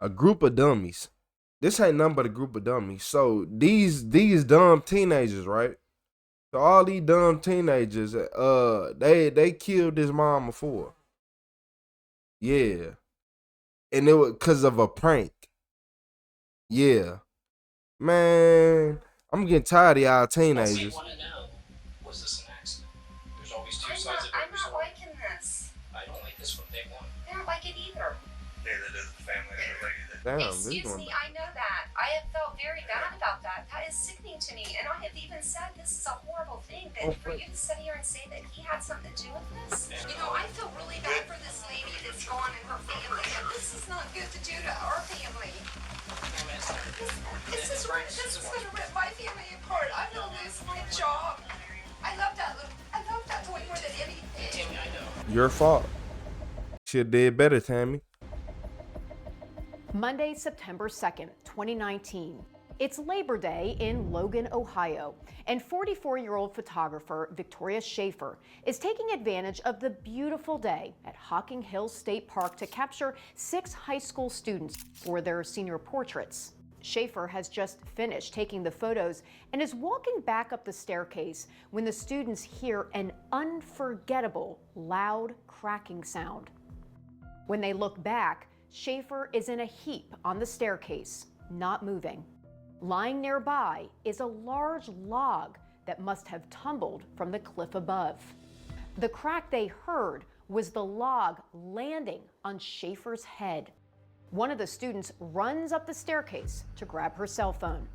a group of dummies. This ain't nothing but a group of dummies. So these dumb teenagers, right? So all these dumb teenagers, they killed his mom before. Yeah. And it was because of a prank. Yeah. Man, I'm getting tired of y'all teenagers. Was this an accident? There's always two sides of every story. I'm not liking this. I don't like this from day one. I don't like it either. Neither does the family of the lady that... Damn, excuse me, I know that. I have felt very bad about that. That is sickening to me. And I have even said this is a horrible thing. That for you to sit here and say that he had something to do with this. You know, I feel really bad for this lady that's gone and her family. And this is not good to do to our family. This is going to rip my family apart. I'm going to lose my job. I love that toy more than anything. Tammy, I know. Your fault. Should did better, Tammy. Monday, September 2nd, 2019. It's Labor Day in Logan, Ohio, and 44-year-old photographer Victoria Schaefer is taking advantage of the beautiful day at Hocking Hills State Park to capture 6 high school students for their senior portraits. Schaefer has just finished taking the photos and is walking back up the staircase when the students hear an unforgettable, loud cracking sound. When they look back, Schaefer is in a heap on the staircase, not moving. Lying nearby is a large log that must have tumbled from the cliff above. The crack they heard was the log landing on Schaefer's head. One of the students runs up the staircase to grab her cell phone.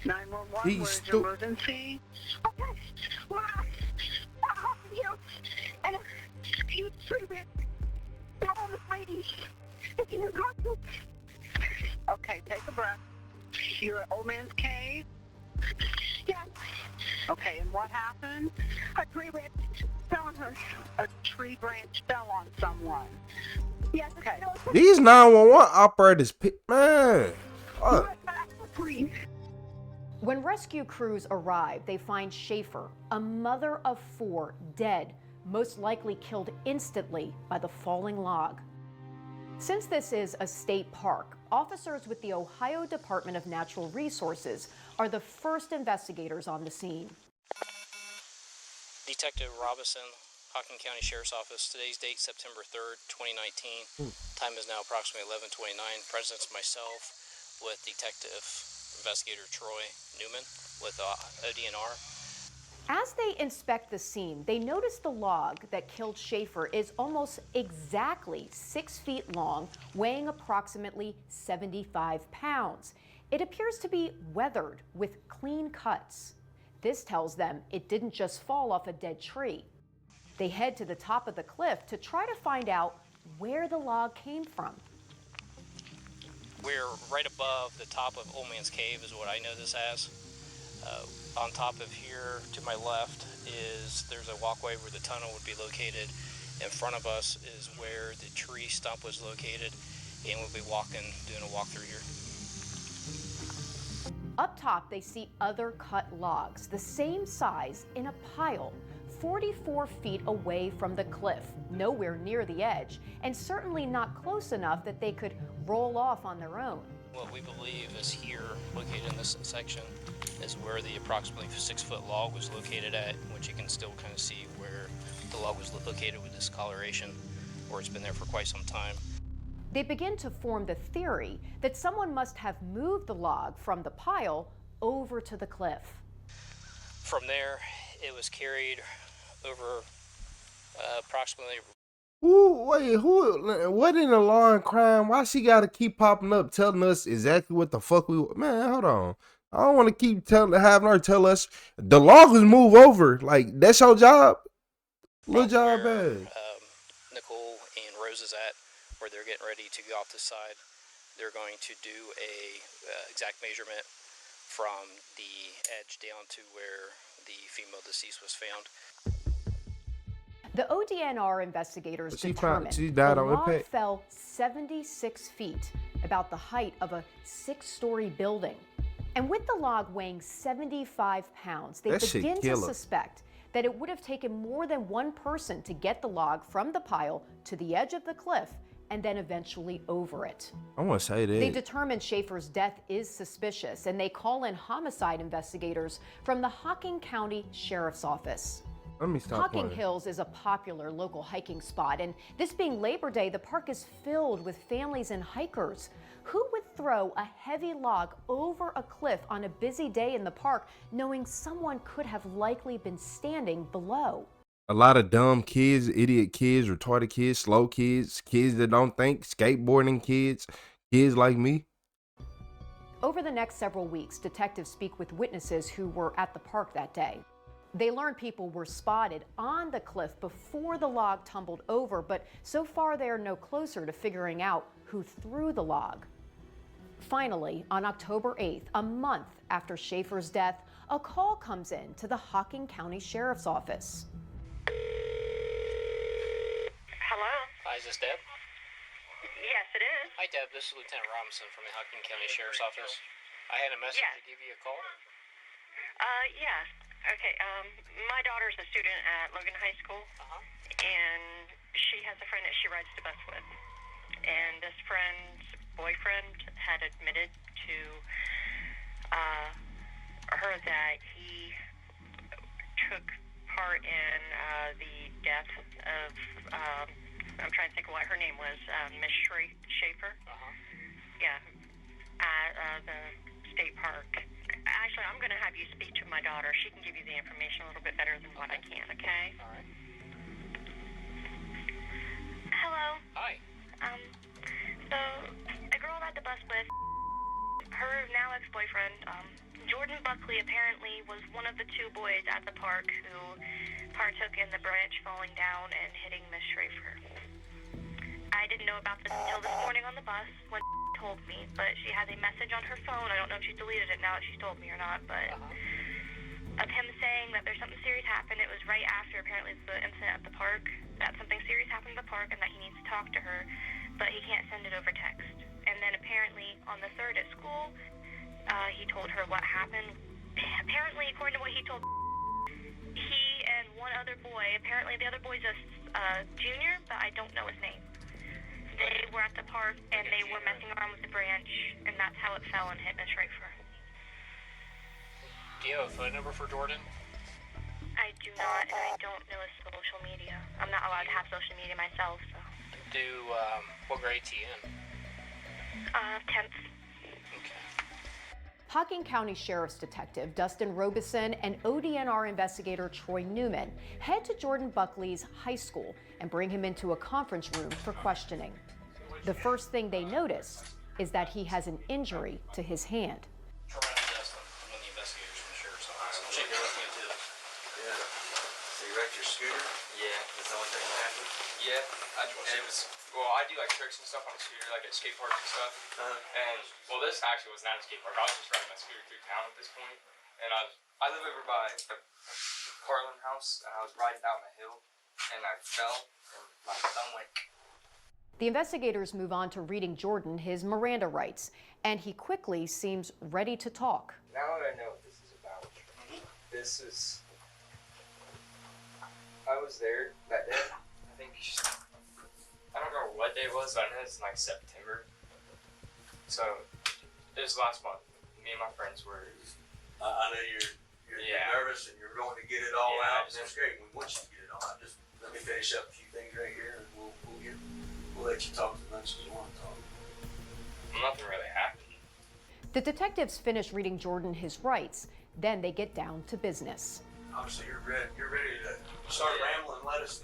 911, where's your emergency? You treatment. All the ladies. Okay, take a breath. You're at Old Man's Cave? Yes. Okay, and what happened? A tree branch fell on her. A tree branch fell on someone. Yes. Okay. These 911 operators, man. When rescue crews arrive, they find Schaefer, a mother of 4, dead, most likely killed instantly by the falling log. Since this is a state park, officers with the Ohio Department of Natural Resources are the first investigators on the scene. Detective Robinson, Hocking County Sheriff's Office. Today's date, September 3rd, 2019. Time is now approximately 11:29. Presents myself with Detective Investigator Troy Newman with ODNR. As they inspect the scene, they notice the log that killed Schaefer is almost exactly 6 feet long, weighing approximately 75 pounds. It appears to be weathered with clean cuts. This tells them it didn't just fall off a dead tree. They head to the top of the cliff to try to find out where the log came from. We're right above the top of Old Man's Cave is what I know this as. On top of here to my left there's a walkway where the tunnel would be located. In front of us is where the tree stump was located, and we'll be doing a walk through here. Up top, they see other cut logs, the same size, in a pile, 44 feet away from the cliff, nowhere near the edge, and certainly not close enough that they could roll off on their own. What we believe is here, located in this section, is where the approximately 6-foot log was located at, which you can still kind of see where the log was located with discoloration, or it's been there for quite some time. They begin to form the theory that someone must have moved the log from the pile over to the cliff. From there, it was carried over approximately... Ooh, wait, what in the law and crime? Why she gotta keep popping up telling us exactly what the fuck we... Man, hold on. I don't want to keep having her tell us the log was move over. Like, that's your job? Little job bad. Nicole and Rose is at, where they're getting ready to go off the side. They're going to do a exact measurement from the edge down to where the female deceased was found. The ODNR investigators determined she died the on log impact. fell 76 feet, about the height of a 6-story building. And with the log weighing 75 pounds, they begin to suspect that it would have taken more than one person to get the log from the pile to the edge of the cliff and then eventually over it. I want to say that. They determined Schaefer's death is suspicious, and they call in homicide investigators from the Hocking County Sheriff's Office. Let me stop Hocking playing. Hills is a popular local hiking spot, and this being Labor Day, the park is filled with families and hikers. Who would throw a heavy log over a cliff on a busy day in the park, knowing someone could have likely been standing below? A lot of dumb kids, idiot kids, retarded kids, slow kids, kids that don't think, skateboarding kids, kids like me. Over the next several weeks, detectives speak with witnesses who were at the park that day. They learn people were spotted on the cliff before the log tumbled over, but so far they are no closer to figuring out who threw the log. Finally, on October 8th, a month after Schaefer's death, a call comes in to the Hocking County Sheriff's Office. Hello? Hi, is this Deb? Yes, it is. Hi, Deb. This is Lieutenant Robinson from the Hocking County Sheriff's Office. I had a message Yeah. to give you a call. Yeah. Okay, my daughter's a student at Logan High School, and she has a friend that she rides the bus with. And this friend's boyfriend had admitted to her that he took part in the death of, I'm trying to think of what her name was, Miss Schaefer. Yeah, at the state park. Actually, I'm going to have you speak to my daughter. She can give you the information a little bit better than what I can, okay? All right. Hello. Hi. So, a girl I ride the bus with, her now ex-boyfriend, Jordan Buckley, apparently was one of the two boys at the park who partook in the branch falling down and hitting Miss Schaefer. I didn't know about this until this morning on the bus when told me, but she has a message on her phone. I don't know if she's deleted it now, if she's told me or not, but of him saying that there's something serious happened. It was right after, apparently, the incident at the park, that something serious happened at the park and that he needs to talk to her, but he can't send it over text. And then apparently on the 3rd at school, he told her what happened. Apparently, according to what he told, he and one other boy, apparently the other boy's a junior, but I don't know his name. They were at the park and they were messing around with the branch, and that's how it fell and hit Miss Schaefer. Do you have a phone number for Jordan? I do not, and I don't know his social media. I'm not allowed to have social media myself, so. What grade is he in? 10th. Okay. Hocking County Sheriff's Detective Dustin Robeson and ODNR investigator Troy Newman head to Jordan Buckley's high school and bring him into a conference room for questioning. The first thing they notice is that he has an injury to his hand. Troy, I'm Dustin. I'm one of the investigators from the Sheriff's Office. I'll check your left hand too. Yeah. So you wrecked your scooter? Yeah. That's the only thing that happened? Yeah. I do like tricks and stuff on the scooter, like at skate parks and stuff. And, this actually was not a skate park. I was just riding my scooter through town at this point. And I live over by the Harlan house, and I was riding down the hill, and I fell, and my thumb went. The investigators move on to reading Jordan his Miranda rights, and he quickly seems ready to talk. Now that I know what this is about, this is... I was there that day. I don't remember what day it was, but I know it's like September. So, it was last month. Me and my friends were... I know you're nervous and you're going to get it all out. That's great. We want you to get it all out. Just let me finish up a few things right here, and we'll let you talk as much as you want to talk. Nothing really happened. The detectives finish reading Jordan his rights, then they get down to business. Obviously, you're ready to start rambling. Let us,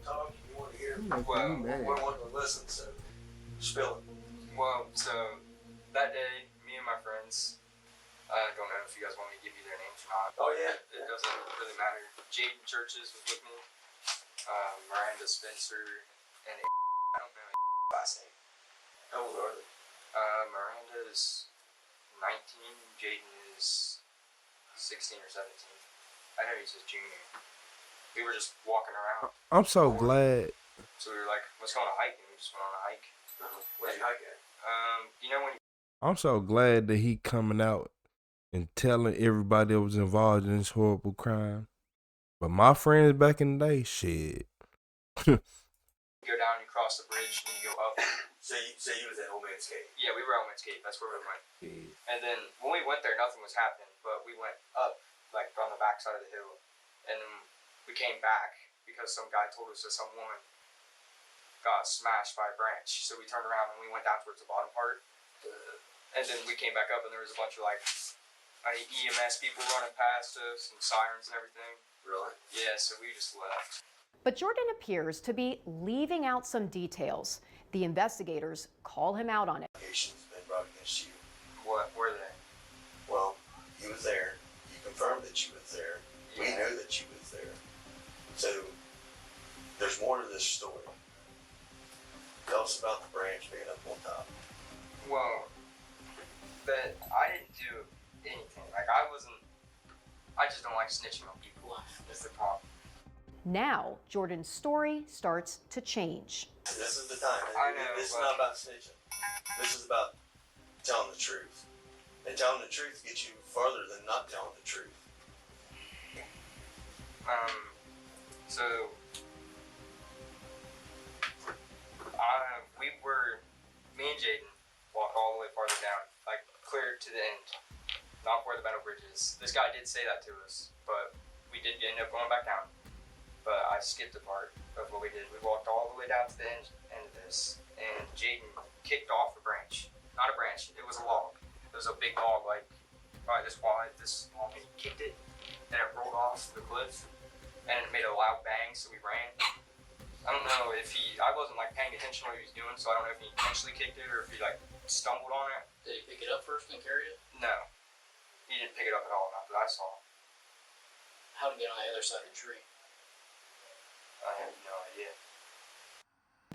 talk. You want to hear. Well, we want to listen. So, spill it. Well, so that day, me and my friends, I don't know if you guys want me to give you their names or not. Oh yeah. It doesn't really matter. Jaden Churches was with me. Miranda Spencer, and I don't know his last name. How old are they? Miranda is 19. Jaden is 16 or 17. I know he's his junior. We were just walking around. I'm so glad. So we were like, let's go on a hike, and we just went on a hike. Where'd you hike at? When I'm so glad that he coming out and telling everybody that was involved in this horrible crime. But my friends back in the day, shit. You go down, you cross the bridge, and you go up. So you was at Old Man's Cave. Yeah, we were at Old Man's Cave. That's where we went. And then when we went there, nothing was happening. But we went up, like on the back side of the hill, and then we came back because some guy told us that some woman got smashed by a branch. So we turned around and we went down towards the bottom part. And then we came back up, and there was a bunch of like EMS people running past us and sirens and everything. Really? Yeah, so we just left. But Jordan appears to be leaving out some details. The investigators call him out on it. Allegations been brought against you. What were they? Well, you was there. You confirmed that you was there. We Yeah. knew that you was there. So there's more to this story. Tell us about the branch being up on top. Well, that I didn't do anything. Like I just don't like snitching on people. That's the problem. Now, Jordan's story starts to change. This is the time. I know, This is but- not about snitching. This is about telling the truth. And telling the truth gets you farther than not telling the truth. So me and Jaden walked all the way farther down, like clear to the end, not where the metal bridge is. This guy did say that to us, but we did end up going back down. But I skipped a part of what we did. We walked all the way down to the end of this, and Jaden kicked off a branch. Not a branch, it was a log. It was a big log, like probably this wide, this long, and he kicked it, and it rolled off the cliff, and it made a loud bang, so we ran. I don't know if I wasn't like paying attention to what he was doing, so I don't know if he intentionally kicked it or if he like stumbled on it. Did he pick it up first and carry it? No, he didn't pick it up at all, not that I saw. How did he get on the other side of the tree? I have no idea.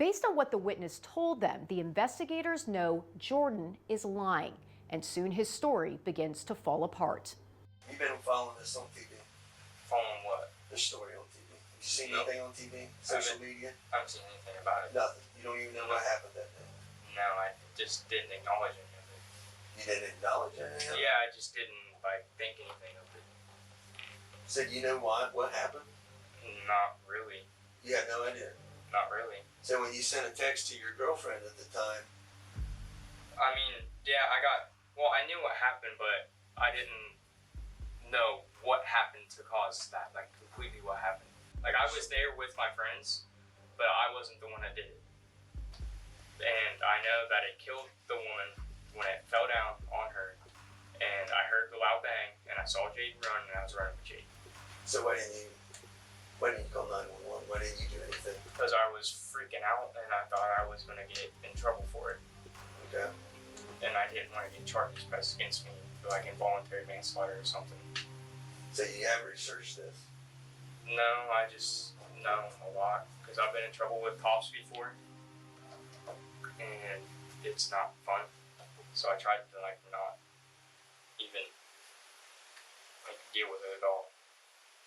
Based on what the witness told them, the investigators know Jordan is lying, and soon his story begins to fall apart. You've been following this on TV, Following what? this story on TV. Have you seen No. anything on TV, social media? I haven't seen anything about it. Nothing. You don't even know what happened that day. No, I just didn't acknowledge any of it. You didn't acknowledge anything? Yeah, I just didn't like think anything of it. Said you know why? What happened? Not really. You had no idea. Not really. So when you sent a text to your girlfriend at the time, I mean, yeah, I knew what happened, but I didn't know what happened to cause that, like completely what happened. Like I was there with my friends, but I wasn't the one that did it. And I know that it killed the woman when it fell down on her, and I heard the loud bang, and I saw Jaden run, and I was running with Jaden. so why didn't you call 911? Why didn't you do anything? Because I was freaking out, and I thought I was going to get in trouble for it. Okay. And I didn't want to get charges pressed against me for like involuntary manslaughter or something. So you have researched this. No, I just know a lot because I've been in trouble with cops before, and it's not fun. So I tried to like not even like deal with it at all.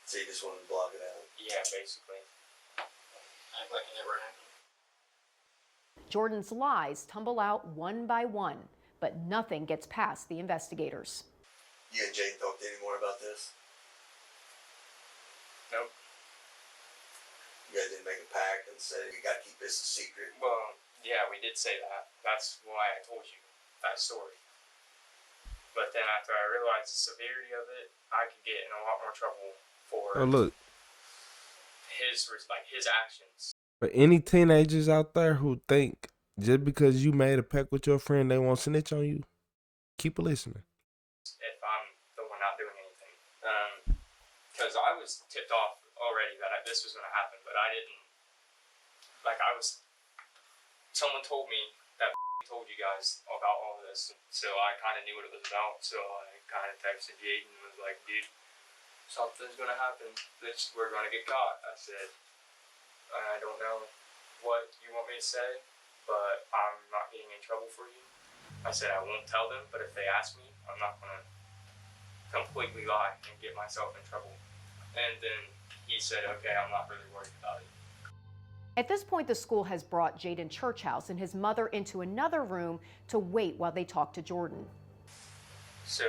So you just wanted to block it out. Yeah, basically. Act like it never happened. Jordan's lies tumble out one by one, but nothing gets past the investigators. You and Jane talked any more about this? Nope. You guys didn't make a pact and say we got to keep this a secret. Well, yeah, we did say that. That's why I told you that story. But then after I realized the severity of it, I could get in a lot more trouble for Oh, look. his actions. For any teenagers out there who think just because you made a pact with your friend, they won't snitch on you, keep listening. If I'm the one not doing anything. Because I was tipped off already that this was going to happen, but I didn't. Someone told me that told you guys about all this, so I kind of knew what it was about, so I kind of texted Jaden and was like, dude, something's going to happen. We're going to get caught. I said, I don't know what you want me to say, but I'm not getting in trouble for you. I said I won't tell them, but if they ask me, I'm not going to completely lie and get myself in trouble. And then he said, okay, I'm not really worried about it. At this point, the school has brought Jaden Churchhouse and his mother into another room to wait while they talk to Jordan. So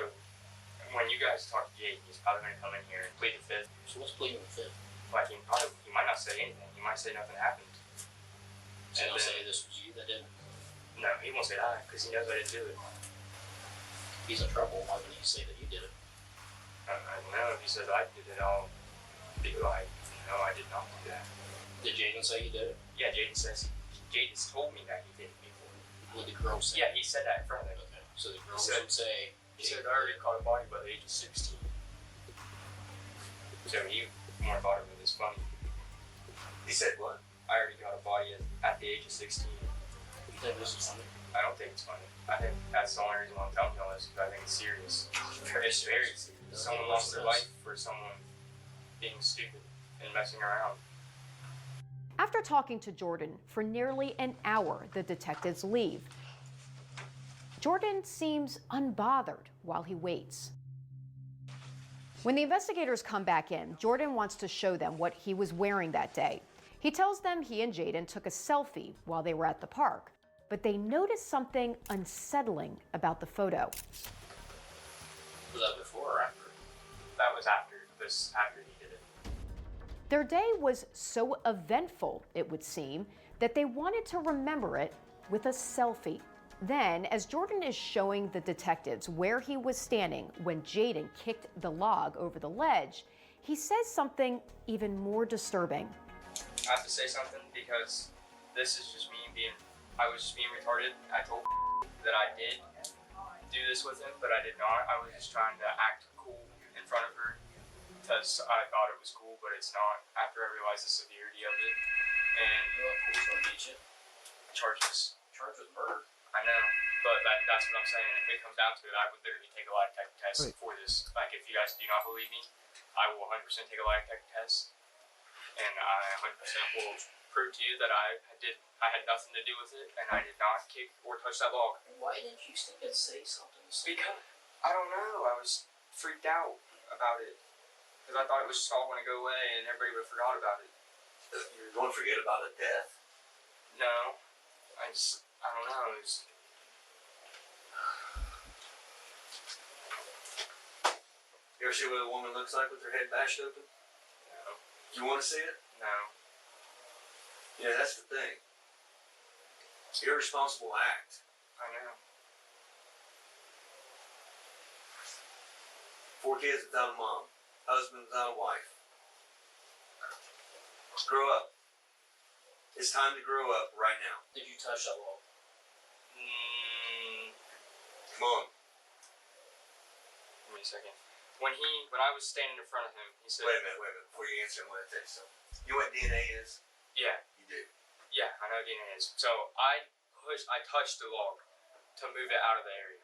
when you guys talk to Jake, he's probably going to come in here and plead the fifth. So what's pleading the fifth? Like, he might not say anything. He might say nothing happened. So he'll say this was you that did it? No, he won't say that because he knows I didn't do it. He's in trouble. Why wouldn't he say that you did it? I don't know. If he says I did it, I'll be like, no, I did not do that. Did Jaden say you did it? Yeah, Jaden's told me that he did it before. What did the girl say? Yeah, he said that in front of me. Okay. So the girl said- would say, He said I already caught a body by the age of 16. So he more thought it was funny. He said what? I already got a body at the age of 16. you think this is funny? I don't think it's funny. I think that's the only reason why I'm telling you all this, because I think it's serious. It's very serious. Someone lost their life for someone being stupid and messing around. After talking to Jordan for nearly an hour, the detectives leave. Jordan seems unbothered while he waits. When the investigators come back in, Jordan wants to show them what he was wearing that day. He tells them he and Jaden took a selfie while they were at the park, but they noticed something unsettling about the photo. Was that before or after? That was after he did it. Their day was so eventful, it would seem, that they wanted to remember it with a selfie. Then, as Jordan is showing the detectives where he was standing when Jaden kicked the log over the ledge, he says something even more disturbing. I have to say something because this is just I was just being retarded. I told that I did do this with him, but I did not. I was just trying to act cool in front of her because I thought it was cool, but it's not after I realized the severity of it. And You know what police will get you? charges. Charged with murder. I know, but that's what I'm saying. If it comes down to it, I would literally take a lie detector test for this. Like, if you guys do not believe me, I will 100% take a lie detector test, and I 100% will prove to you that I had nothing to do with it, and I did not kick or touch that log. Why didn't you stick and say something? Because I don't know, I was freaked out about it because I thought it was just all going to go away and everybody would have forgot about it. You're going to forget about a death? No, I don't know. You ever see what a woman looks like with her head bashed open? No. You want to see it? No. Yeah, that's the thing. Irresponsible act. I know. 4 kids without a mom. Husband without a wife. Grow up. It's time to grow up right now. Did you touch that log? Come on. Give me a second. When I was standing in front of him, he said, Wait a minute. Before you answer, I'm going to tell you something. You know what DNA is? Yeah, You do. yeah, I know what DNA is. So I touched the log to move it out of the area,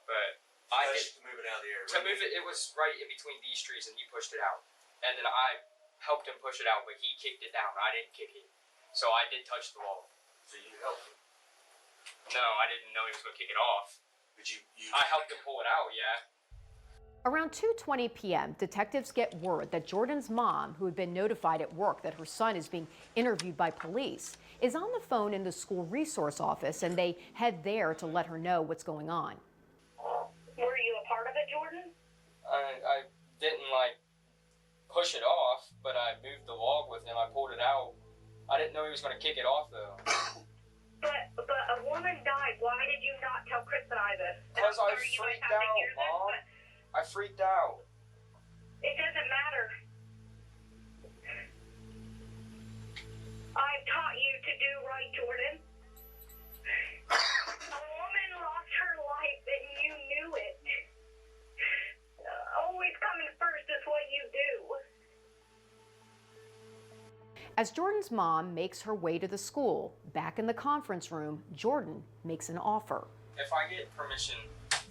but I did. To move it out of the area. To move it, it was right in between these trees, and he pushed it out. And then I helped him push it out, but he kicked it down. I didn't kick it. So I did touch the log. So you helped him. No, I didn't know he was going to kick it off. But you I helped him pull it out, yeah. Around 2:20 p.m., detectives get word that Jordan's mom, who had been notified at work that her son is being interviewed by police, is on the phone in the school resource office, and they head there to let her know what's going on. Were you a part of it, Jordan? I didn't, push it off, but I moved the log with him. I pulled it out. I didn't know he was going to kick it off, though. But a woman died. Why did you not tell Chris and I this? Because I I'm sorry you might freaked have to out, hear this, Mom. but I freaked out. it doesn't matter. I've taught you to do right, Jordan. A woman lost her life and you knew it. Always coming first is what you do. As Jordan's mom makes her way to the school, back in the conference room, Jordan makes an offer. If I get permission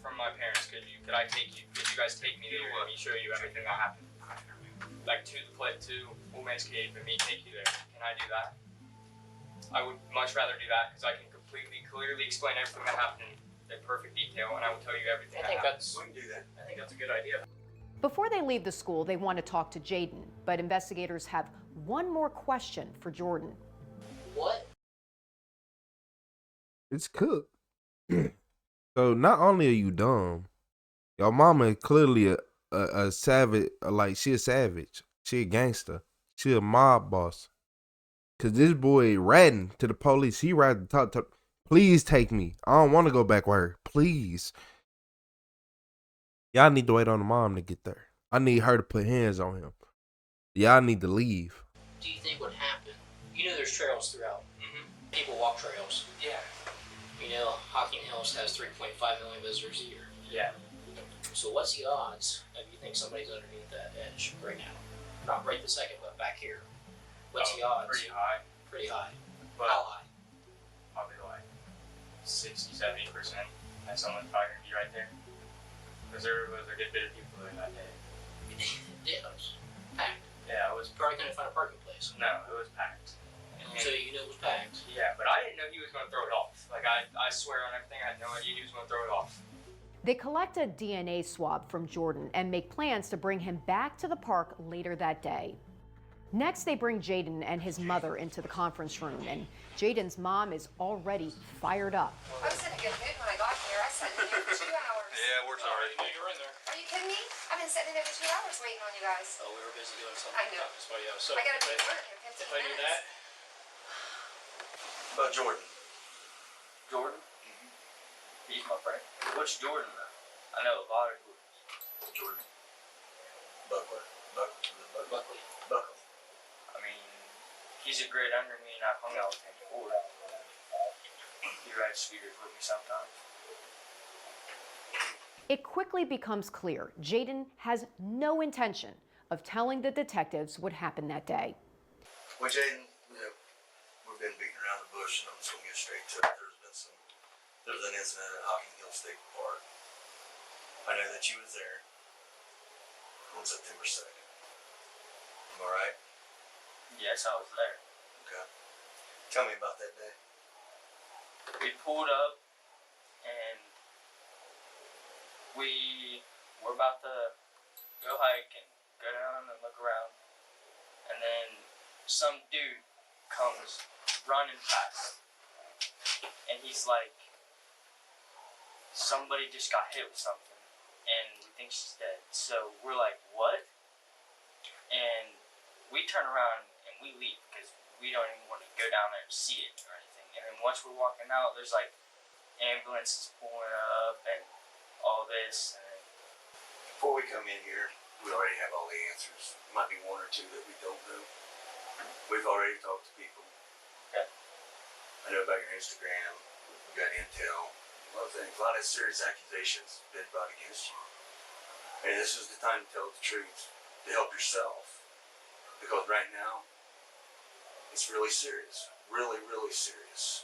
from my parents, could you guys take me there and let me show you everything that happened? Like to Old Man's Cave and me take you there. Can I do that? I would much rather do that because I can clearly explain everything that happened in perfect detail, and I will tell you everything. I think that happened. that's. We can do that. I think that's a good idea. Before they leave the school, they want to talk to Jaden, but investigators have one more question for Jordan. What? It's cooked. So not only are you dumb, Your mama is clearly a savage. Like, she a savage. She a gangster. She a mob boss. Cause this boy ratting to the police. He ratting to talk to. Please take me. I don't want to go back with her. Please. Y'all need to wait on the mom to get there. I need her to put hands on him. Y'all need to leave. Do you think what happened? You know there's trails throughout. People walk trails. Yeah. You know, Hocking Hills has 3.5 million visitors a year. Yeah. So what's the odds of you think somebody's underneath that edge right now? Not right this second, but back here. What's the odds? Pretty high. Pretty high. But How high? probably like 60-70% that someone's probably gonna be right there. Because there was a good bit of people there that day. Yeah, it was packed. Yeah, it was. Probably couldn't find a parking place. No, it was packed. So you know it was packed. Yeah, but I didn't know he was gonna throw it off. Like I swear on everything, I had no idea he was gonna throw it off. They collect a DNA swab from Jordan and make plans to bring him back to the park later that day. Next, they bring Jaden and his mother into the conference room, and Jaden's mom is already fired up. I was in a good mood when I got here. I sat in here for 2 hours. Yeah, we're sorry. You were in there. Are you kidding me? I've been sitting in there for 2 hours waiting on you guys. Oh, we were busy doing something. I know. That's why, yeah. So I gotta be if at work in 15 if I do minutes. that, About Jordan. Jordan? He's my friend. Which Jordan though? I know a lot of Jordans. Jordan. Buckler. Buckler. Buckley. Buckle. I mean, he's a grade under me and I've hung out with him before. He rides scooters with me sometimes. It quickly becomes clear Jaden has no intention of telling the detectives what happened that day. Well, Jaden, we've been beating around the bush, and I'm just gonna get straight to it. There was an incident at Hocking Hill State Park. I know that you was there on September 2nd. Am I right? Yes, I was there. Okay. Tell me about that day. We pulled up and we were about to go hike and go down and look around. And then some dude comes running past. And he's like, somebody just got hit with something. And we think she's dead. So we're like, what? And we turn around and we leave because we don't even want to go down there and see it or anything. And then once we're walking out, there's like ambulances pulling up and all this. And Before we come in here, we already have all the answers. Might be one or two that we don't know. We've already talked to people. Okay. I know about your Instagram. We got intel. A lot of things. A lot of serious accusations been brought against you. And this is the time to tell the truth. To help yourself. Because right now, it's really serious. Really, really serious.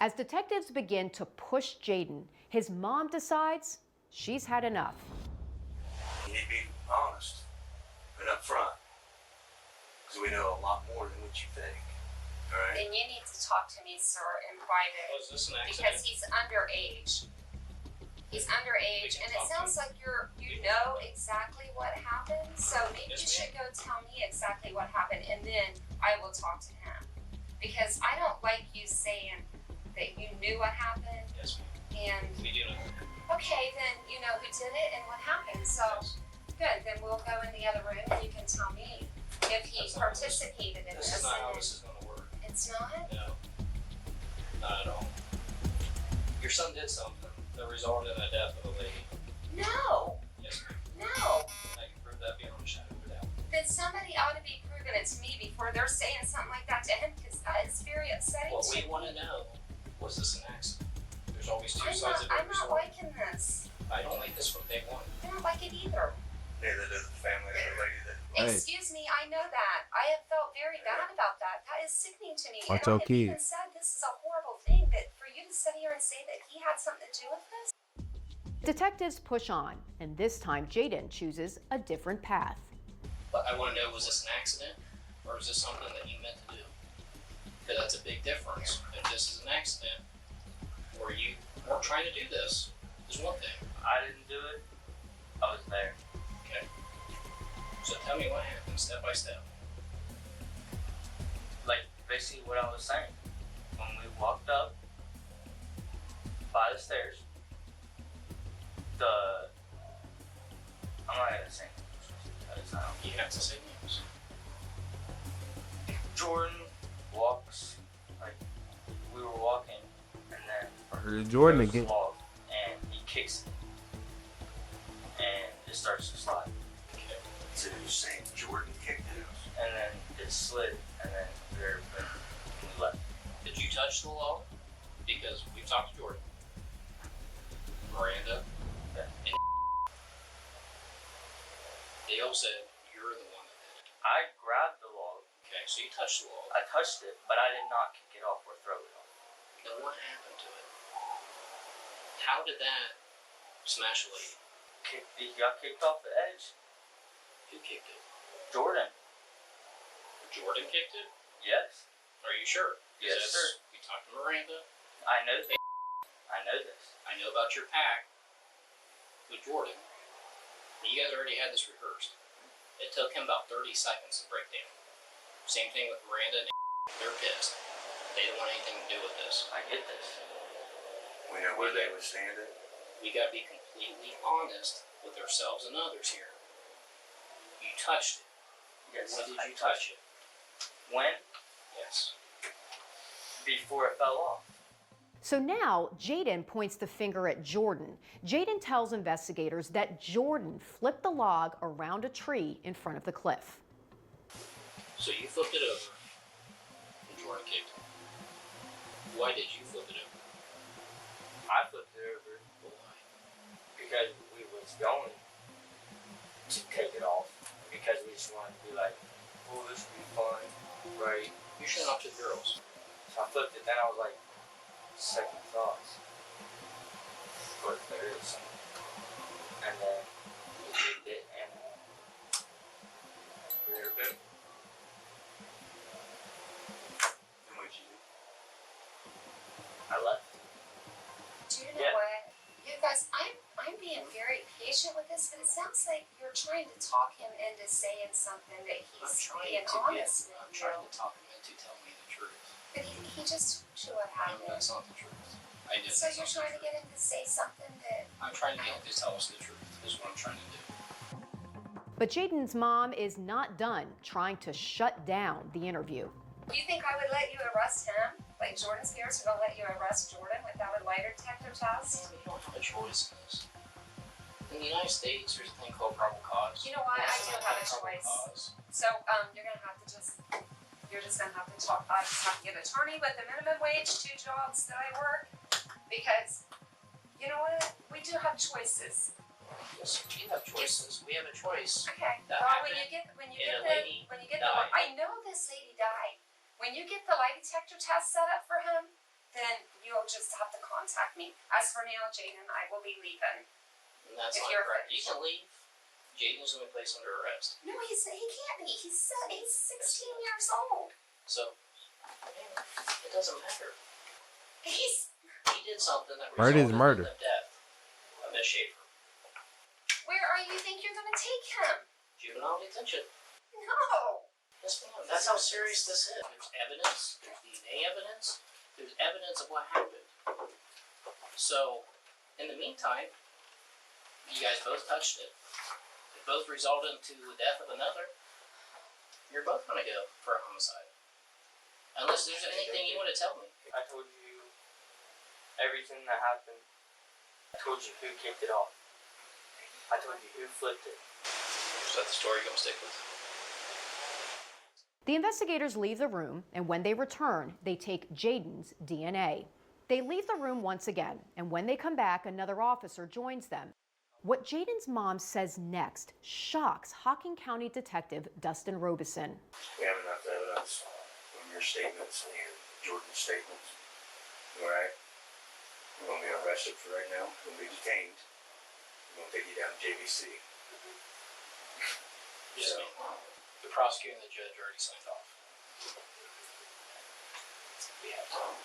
As detectives begin to push Jaden, his mom decides she's had enough. You need to be honest and upfront. Because we know a lot more than what you think. Alright? And you need to talk to me, sir, in private. was this an accident? Because he's underage. He's underage, and it sounds like you know exactly what happened. So maybe you should go tell me exactly what happened, and then I will talk to him. Because I don't like you saying that you knew what happened. Yes, And we do know. okay, then you know who did it and what happened. So good. Then we'll go in the other room, and you can tell me if he That's not how participated in This this. is not how And this is going to work. it's not. No. Not at all. Your son did something that resulted in the death of a lady. No. Yes, ma'am. No. I can prove that beyond a shadow of a doubt. Then somebody ought to be proving it to me before they're saying something like that to him, because that is very upsetting What to we me. want to know, was this an accident? There's always two I'm sides not, of I'm every not story. liking this. I don't like this from day one. I don't like it either. Neither does the family of the lady that. Hey. Excuse me, I know that. I have felt very bad about that. That is sickening to me. Watch and your I have even kids. said this is a horrible thing, but for you to sit here and say that he had something to do with this? Detectives push on, and this time Jaden chooses a different path. But I want to know, was this an accident? Or is this something that you meant to do? Because that's a big difference. If this is an accident, or you weren't trying to do this, is one thing. I didn't do it. I was there. Okay. So tell me what happened step by step. Like basically what I was saying. When we walked up by the stairs, the I'm not gonna say names. You have to say names. Jordan walks, like, we were walking, and then I heard Jordan goes again. log, and he kicks it, and it starts to slide. Okay. So you're saying Jordan kicked it? And then it slid, and then we left. Did you touch the log? Because we've talked to Jordan, Miranda, Yeah. and they all said you're the one that did it. I grabbed the log. Okay, so you touched the log. I touched it, but I did not kick it off or throw it off. Then what happened to it? How did that smash a lady? He got kicked off the edge. Who kicked it? Jordan. Jordan kicked it? Yes. Are you sure? Yes, sir. We talked to Miranda. I know this. I know this. I know about your pact with Jordan. You guys already had this rehearsed. It took him about 30 seconds to break down. Same thing with Miranda and they're pissed. They don't want anything to do with this. I get this. We know where they were standing. We gotta be completely honest with ourselves and others here. You touched it. Yes. When did I you touch it? When? Yes. Before it fell off. So now Jaden points the finger at Jordan. Jaden tells investigators that Jordan flipped the log around a tree in front of the cliff. So you flipped it over and Jordan kicked it. Why did you flip it over? I flipped it over Why? because we was going to take it off. Because we just wanted to be like, oh, this will be fun, right? You showed off to the girls. So I flipped it, then I was like, second thoughts. But there is something. And then we kicked it, and there it went. And what'd you do? I left. Do you know Yeah. what? You guys, I'm being very patient with this, but it sounds like you're trying to talk him into saying something that he's being honest with I'm you. trying to talk him into telling me the truth. But he just told you what No, happened. that's not the truth. I know So that's you're not trying the to get him to say something that truth. I'm trying to get him to tell us the truth, is what I'm trying to do. But Jaden's mom is not done trying to shut down the interview. Do you think I would let you arrest him? Like Jordan's parents are gonna let you arrest Jordan without a lie detector test? You don't have a choice in this. In the United States, there's a thing called probable cause. You know what? I do have a Probable choice. cause. So you're just gonna have to talk. I just have to get an attorney with a minimum wage, 2 jobs that I work, because you know what? We do have choices. Yes, we have choices. We have a choice. Okay. That Well, when you happened, get and a lady the died. I know this lady died. When you get the lie detector test set up for him, then you'll just have to contact me. As for now, Jaden, I will be leaving. And that's If not you're correct. You finished. can leave. Jaden's going to be placed under arrest. No, he can't be. He's 16 years old. So, man, it doesn't matter. He's He did something that Murder is resulted murder. in the death of Miss Schaefer. where are you think you're gonna take him? Juvenile detention. No. Yes, ma'am. That's how serious this is. There's evidence. There's DNA evidence. There's evidence of what happened. So, in the meantime, you guys both touched it. It both resulted into the death of another. You're both going to go for a homicide. Unless there's anything you want to tell me. I told you everything that happened. I told you who kicked it off. I told you who flipped it. Is that the story you're going to stick with? The investigators leave the room, and when they return, they take Jaden's DNA. They leave the room once again, and when they come back, another officer joins them. What Jaden's mom says next shocks Hocking County Detective Dustin Robeson. We have enough evidence from your statements and Jordan's statements. Alright? You're gonna be arrested for right now. You're gonna be detained. We're gonna take you down to JVC. Yes, So, ma'am. The prosecutor and the judge already signed off. We have time.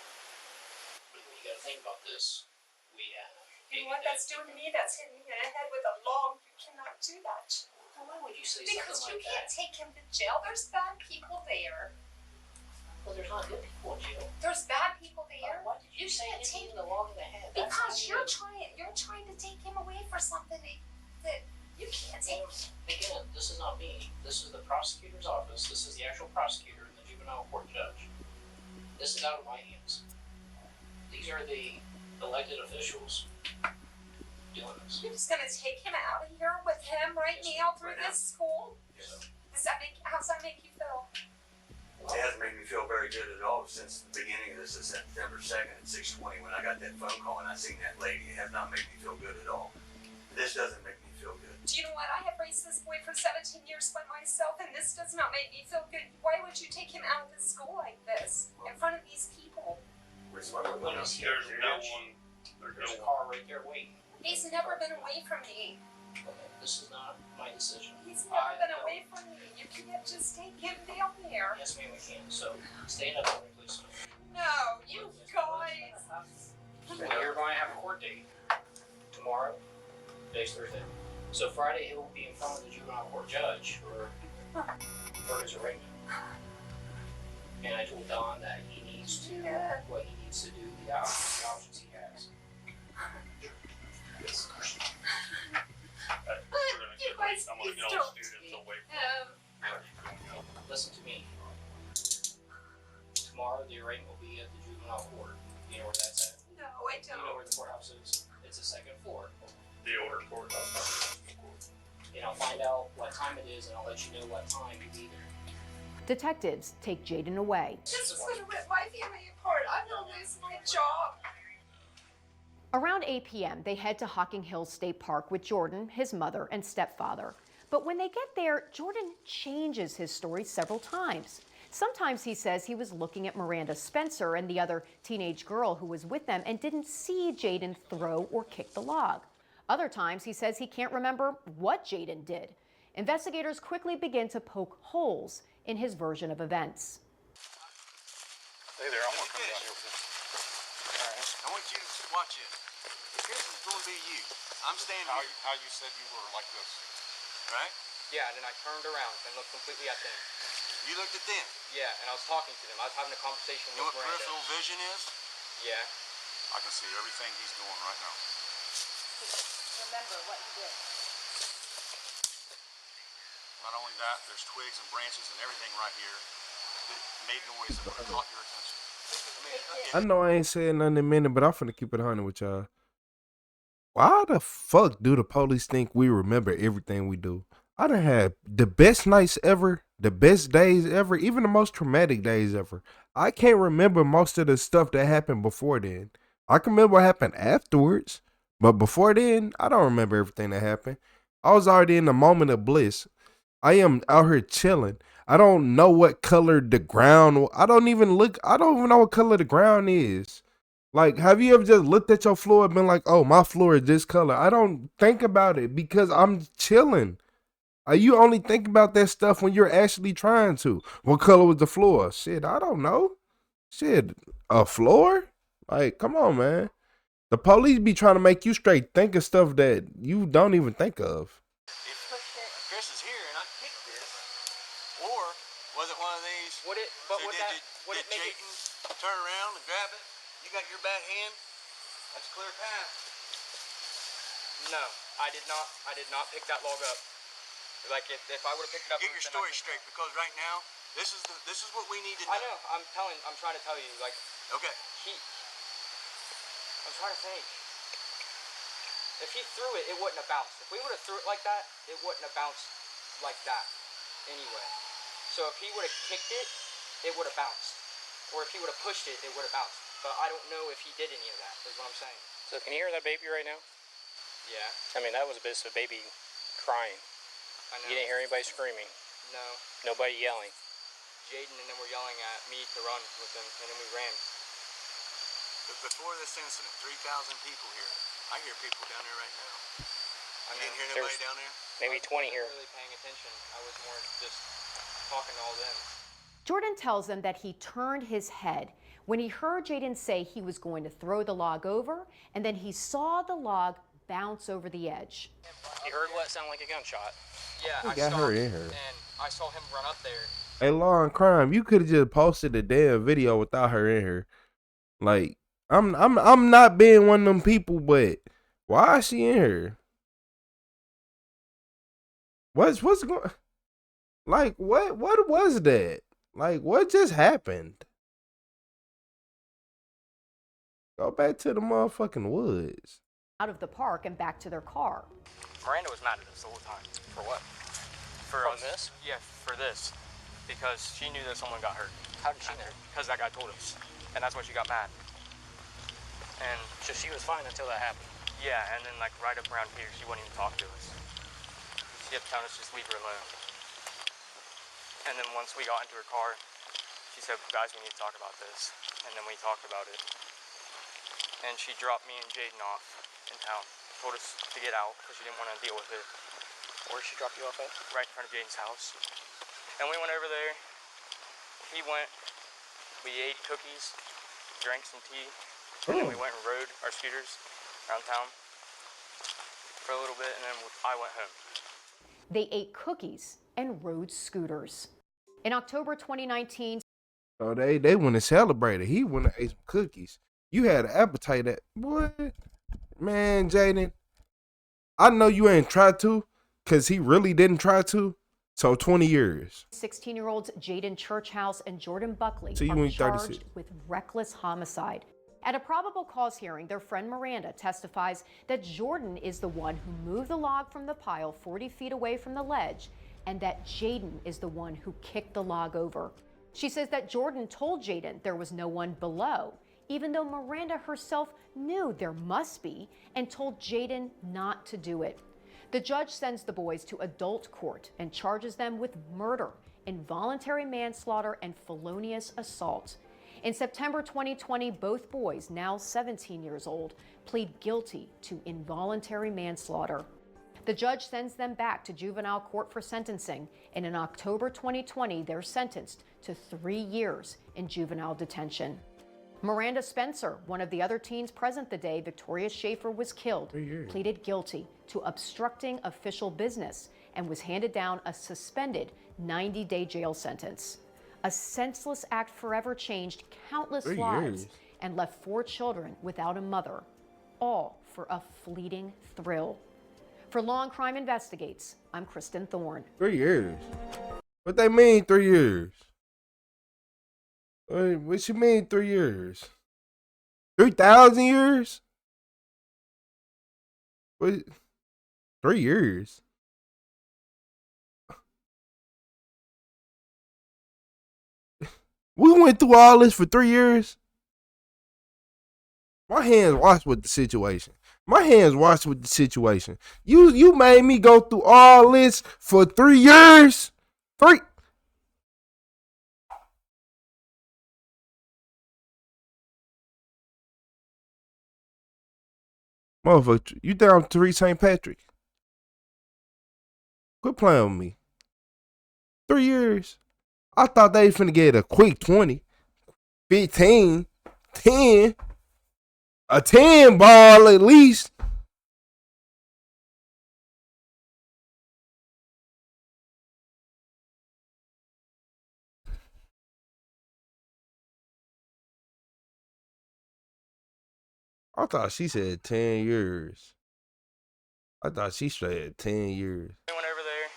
But you got to think about this. We have. You know what that's doing to me? That's hitting me in the head with a log. You cannot do that. Why would you say Because something you like can't that? take him to jail. There's bad people there. Well, there's not good people in jail. There's bad people there. Why did you say can't hitting take the log in the head? That's because not you're trying to take him away for something that You can't take. Again, this is not me. This is the prosecutor's office. This is the actual prosecutor and the juvenile court judge. This is out of my hands. These are the elected officials doing this. You're just gonna take him out of here with him right now through this school? How's that make you feel? It hasn't made me feel very good at all since the beginning of this, September 2nd at 6:20 when I got that phone call and I seen that lady. It has not made me feel good at all. This doesn't make me feel good. Do you know what? I have raised this boy for 17 years by myself, and this does not make me feel good. Why would you take him out of the school like this in front of these people? There's no one. There's a car right there waiting. He's never been away from me. Okay, this is not my decision. He's never been away from me. You can't just take him down there. Yes, ma'am, we can. So stand up for me, please. No, you guys. Well, you're going to have a court date tomorrow. Today's Thursday. So Friday he will be in front of the juvenile court judge for his arraignment. And I told Don that he needs to what he needs to do, the options he has. You guys, please don't take him. Listen to me. Tomorrow the arraignment will be at the juvenile court. You know where that's at? No, I You know don't. where the courthouse is? It's the second floor. The older courthouse. And I'll find out what time it is, and I'll let you know what time you'll be there. Detectives take Jaden away. This is gonna rip my family apart. I'm gonna lose my job. Around 8 p.m., they head to Hocking Hills State Park with Jordan, his mother, and stepfather. But when they get there, Jordan changes his story several times. Sometimes he says he was looking at Miranda Spencer and the other teenage girl who was with them and didn't see Jaden throw or kick the log. Other times he says he can't remember what Jaden did. Investigators quickly begin to poke holes in his version of events. Hey there, I want to come down here with this. I want you to watch this. This is going to be you. I'm standing here. How you said you were like this? Right? Yeah, and then I turned around and looked completely at them. You looked at them. Yeah, and I was talking to them. I was having a conversation You know with what Miranda. peripheral vision is? Yeah. I can see everything he's doing right now. Remember what you did. Not only that, there's twigs and branches and everything right here that made noise that would have caught your attention. I know I ain't saying nothing in a minute, but I'm finna keep it 100 with y'all. Why the fuck do the police think we remember everything we do? I done had the best nights ever, the best days ever, even the most traumatic days ever. I can't remember most of the stuff that happened before then. I can remember what happened afterwards, but before then, I don't remember everything that happened. I was already in the moment of bliss. I am out here chilling. I don't know what color the ground. I don't even know what color the ground is. Like, have you ever just looked at your floor and been like, oh, my floor is this color? I don't think about it because I'm chilling. You only think about that stuff when you're actually trying to. What color was the floor? Shit, I don't know. Shit, a floor? Like, come on, man. The police be trying to make you straight think of stuff that you don't even think of. If Chris is here and I kicked this, or was it one of these? Did Jaden turn around and grab it? You got your bad hand? That's a clear path. No, I did not. I did not pick that log up. Like if I would have picked it up. Get your story straight, because right now this is what we need to know. I know. I'm trying to tell you. Like. Okay. I'm trying to think. If he threw it, it wouldn't have bounced. If we would have threw it like that, it wouldn't have bounced like that. Anyway. So if he would have kicked it, it would have bounced. Or if he would have pushed it, it would have bounced. But I don't know if he did any of that, is what I'm saying. So can you hear that baby right now? Yeah. I mean, that was a bit of a baby crying. I know. You didn't hear anybody screaming. No. Nobody yelling. Jaden and them were yelling at me to run with them, and then we ran. But before this incident, 3,000 people here. I hear people down there right now. You didn't hear nobody down there? Maybe 20 here. I wasn't really paying attention. I was more just talking to all them. Jordan tells them that he turned his head when he heard Jaden say he was going to throw the log over, and then he saw the log bounce over the edge. You heard what sounded like a gunshot? Yeah, Who I got stopped her in here? and I saw him run up there. Hey, Law and Crime, you could have just posted a damn video without her in here. Like, I'm not being one of them people, but why is she in here? What's going? Like what was that? Like what just happened? Go back to the motherfucking woods. Out of the park and back to their car. Miranda was mad at us the whole time. For what? For this? Yeah, for this. Because she knew that someone got hurt. How did she know? Because that guy told us. And that's why she got mad. And so she was fine until that happened. Yeah, and then like right up around here, she wouldn't even talk to us. She kept telling us just leave her alone. And then once we got into her car, she said, guys, we need to talk about this. And then we talked about it. And she dropped me and Jaden off in town. Told us to get out because she didn't want to deal with it. Where she dropped you off at? Right in front of Jaden's house. And we went over there. He went. We ate cookies, drank some tea, and then we went and rode our scooters around town for a little bit, and then I went home. They ate cookies and rode scooters. In October 2019, Oh, they went and celebrated. He went and ate some cookies. You had an appetite that boy, man, Jaden. I know you ain't tried to, cause he really didn't try to. So 20 years. 16-year-olds Jaden Churchhouse and Jordan Buckley So you are went charged 36. with reckless homicide. At a probable cause hearing, their friend Miranda testifies that Jordan is the one who moved the log from the pile 40 feet away from the ledge, and that Jaden is the one who kicked the log over. She says that Jordan told Jaden there was no one below, even though Miranda herself knew there must be and told Jaden not to do it. The judge sends the boys to adult court and charges them with murder, involuntary manslaughter, and felonious assault. In September 2020, both boys, now 17 years old, plead guilty to involuntary manslaughter. The judge sends them back to juvenile court for sentencing, and in October 2020, they're sentenced to 3 years in juvenile detention. Miranda Spencer, one of the other teens present the day Victoria Schaefer was killed, pleaded guilty to obstructing official business and was handed down a suspended 90-day jail sentence. A senseless act forever changed countless 3 lives years. and left 4 children without a mother, all for a fleeting thrill. For Law and Crime Investigates, I'm Kristen Thorne. 3 years. What they mean 3 years? What you mean 3 years? 3,000 years? What? 3 years? We went through all this for 3 years. My hands washed with the situation. My hands washed with the situation. You made me go through all this for 3 years. 3. Motherfucker, you think I'm Therese St. Patrick? Quit playing with me. 3 years. I thought they finna get a quick 20, 15, 10, a 10 ball at least. I thought she said 10 years. I thought she said 10 years. We went over there.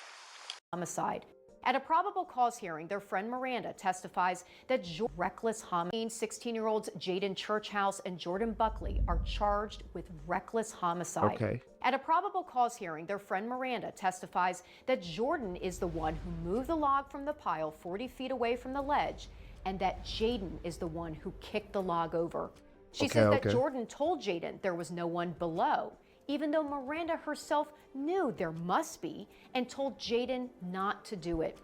Homicide. At a probable cause hearing, their friend Miranda testifies that reckless homicide. 16-year-olds Jaden Churchhouse and Jordan Buckley are charged with reckless homicide. Okay. At a probable cause hearing, their friend Miranda testifies that Jordan is the one who moved the log from the pile 40 feet away from the ledge, and that Jaden is the one who kicked the log over. She says that Jordan told Jaden there was no one below, even though Miranda herself knew there must be and told Jaden not to do it.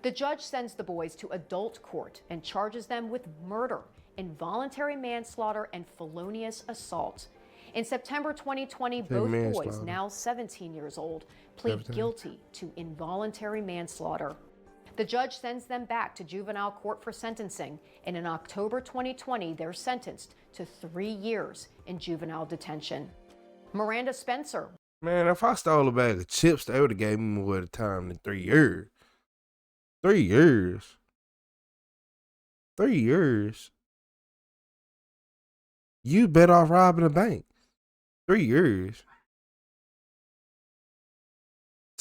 The judge sends the boys to adult court and charges them with murder, involuntary manslaughter, and felonious assault. In September 2020, both boys, now 17 years old, plead guilty to involuntary manslaughter. The judge sends them back to juvenile court for sentencing, and in October 2020, they're sentenced to 3 years in juvenile detention. Miranda Spencer. Man, if I stole a bag of chips, they would have gave me more time than 3 years. 3 years. 3 years. You better off robbing a bank. 3 years.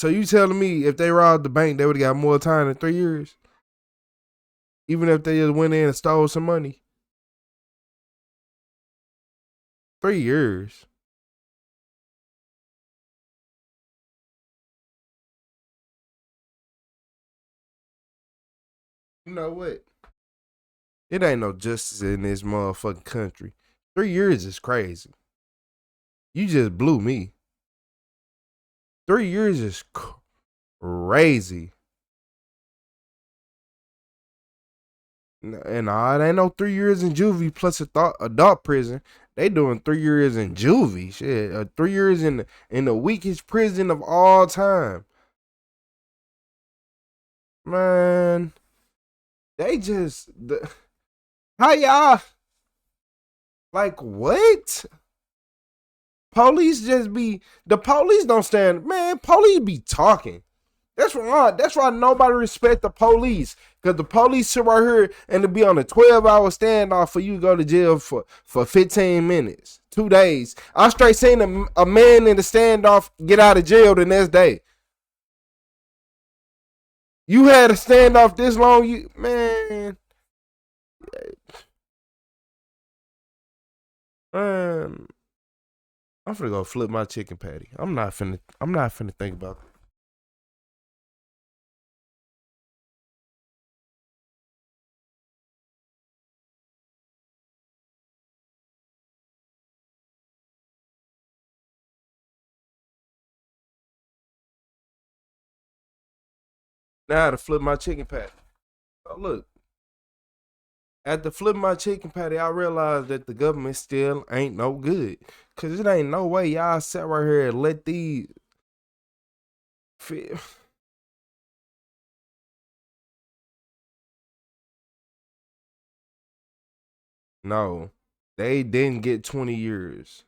So you telling me if they robbed the bank, they would have got more time than 3 years? Even if they just went in and stole some money? 3 years. You know what? It ain't no justice in this motherfucking country. 3 years is crazy. You just blew me. 3 years is crazy. And it ain't no 3 years in juvie plus adult prison. They doing 3 years in juvie. Shit, 3 years in the weakest prison of all time. Man, they just how y'all like what? Police just be the police don't stand. Man, police be talking. That's why nobody respect the police. Cause the police sit right here and to be on a 12-hour standoff for you to go to jail for 15 minutes, 2 days. I straight seen a man in the standoff get out of jail the next day. You had a standoff this long, man. I'm finna go flip my chicken patty. I'm not finna think about it. Now to flip my chicken patty. Oh, look. After flipping my chicken patty, I realized that the government still ain't no good. Cause it ain't no way y'all sat right here and let these No. They didn't get 20 years.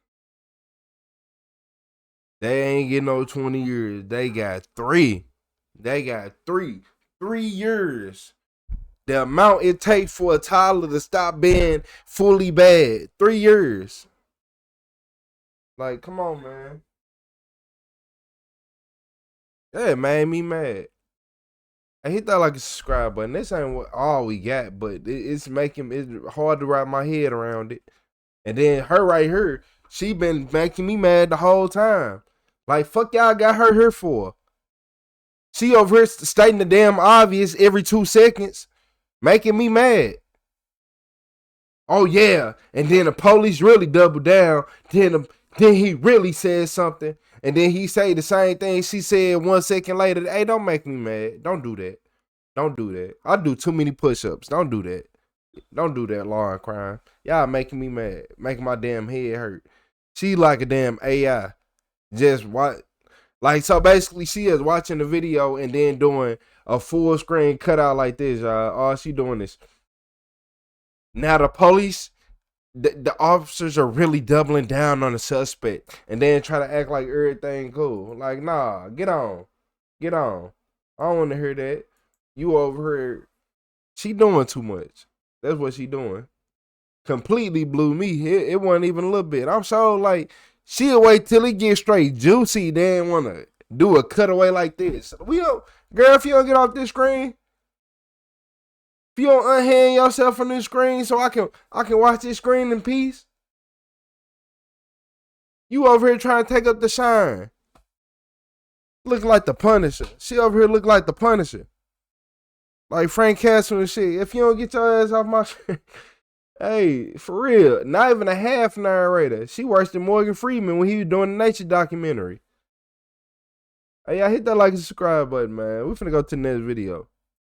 They ain't get no 20 years. They got 3. They got 3. 3 years. The amount it takes for a toddler to stop being fully bad. 3 years. Like, come on, man. That made me mad. I hit that like a subscribe button. This ain't all we got, but it's making it hard to wrap my head around it. And then her right here, she been making me mad the whole time. Like, fuck y'all got her here for? She over here stating the damn obvious every 2 seconds, making me mad. Oh yeah, and then the police really doubled down. Then he really said something, and then he say the same thing she said 1 second later. Hey, don't make me mad. Don't do that. Don't do that. I do too many push-ups. Don't do that. Don't do that, law and crime. Y'all making me mad. Making my damn head hurt. She like a damn AI. Just what? Like, so basically she is watching the video and then doing a full screen cutout like this, y'all. All she doing is. Now the police, the officers are really doubling down on the suspect and then try to act like everything cool. Like, nah, get on. Get on. I don't want to hear that. You over here. She doing too much. That's what she doing. Completely blew me. It wasn't even a little bit. I'm so like, she'll wait till it gets straight juicy. Then want to do a cutaway like this. We don't, girl, if you don't get off this screen, if you don't unhand yourself from this screen so I can watch this screen in peace. You over here trying to take up the shine. Looking like the Punisher. She over here look like the Punisher. Like Frank Castle and shit. If you don't get your ass off my screen. Hey, for real. Not even a half narrator. She worse than Morgan Freeman when he was doing the nature documentary. Hey, y'all hit that like and subscribe button, man. We finna go to the next video.